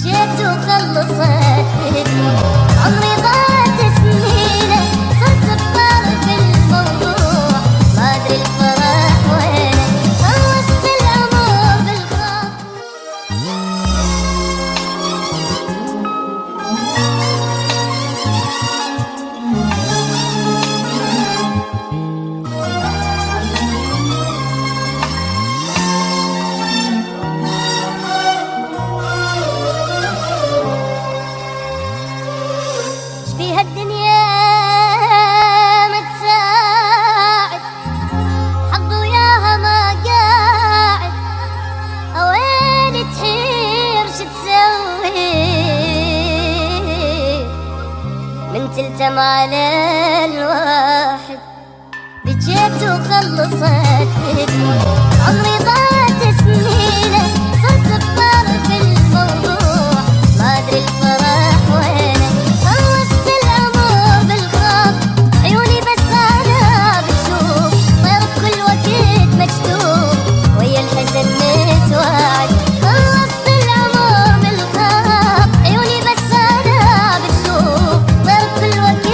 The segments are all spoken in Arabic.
جيت وخلصت عمري ضاعت سنينه، صرت بطالب الموضوع ما ادري الفرح وينه، خلصت الامور بالخاطر. بيها الدنيا ما تساعد، حظ وياها ما قاعد، وين تحير شو تسوي، من تلتم على الواحد بجيت وخلصت عمري ضاعت سنينه، صرت بطالب الموضوع ما ادري الفرح وينه، خلصت الامور بالخاطر عيوني بس انا بتشوف طير بكل وقت مكتوب ويا الحزن متوعد، خلصت الامور بالخاطر عيوني بس انا بتشوف طير بكل وقت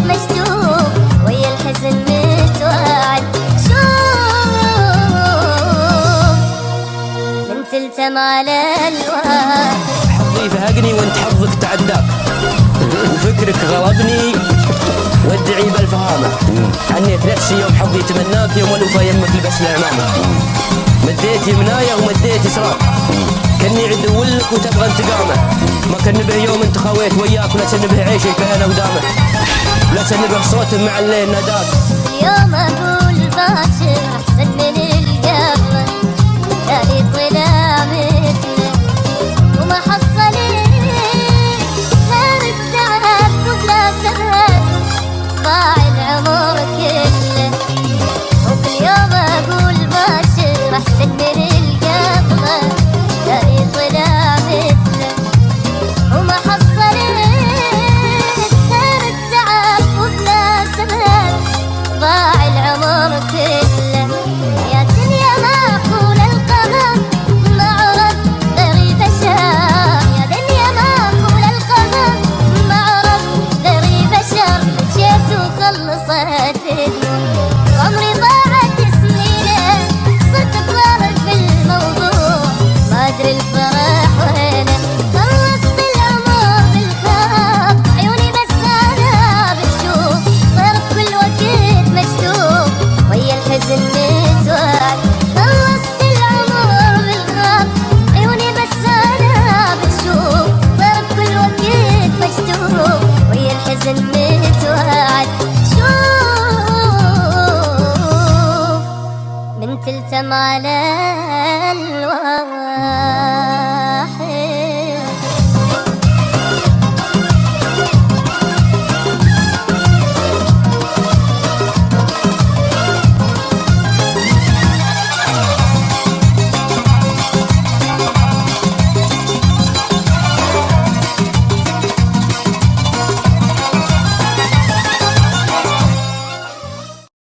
مكتوب ويا الحزن متوعد. شوف من تلتم على الواحد، حظي فهقني وانت حظك تعداك، وفكرك غلبني وادعي بالفهامة، عنيت نفسي يوم حظي تمناك، يوم الوفا يمك لبس العمامة، مديت يمنايا ومديت يسراك، كني عدو لك وتبغى انتقامه، ما كان به يوم انت خويت وياك، ولا تنبه عيشي بين اودامه، ولا تنبه صوت مع الليل ناداك. اليوم اقول باكر احسن من القبل، تالي طلع مثله وما حصلت غير التعب وبلا سبب، ضاع العمر كله. وكل يوم اقول باكر احسن من القبل، تالي طلع مثله وما حصلت غير التعب وبلا سبب، ضاع العمر كله. يا دنيا معقول القمر معرض غير بشر، يا دنيا معقول القمر معرض غير بشر، جيت وخلصت عمري ضاعت سنينه، صرت بطالب بالموضوع ما ادري الفرح وينه، خلصت الامور بالخاطر عيوني بس انا بتشوف طير بكل وقت مكتوب ويا الحزن متوعد، خلصت الامور بالخاطر عيوني بس انا بتشوف طير بكل وقت مكتوب ويا الحزن متوعد. شوف من تلتم على الواحد.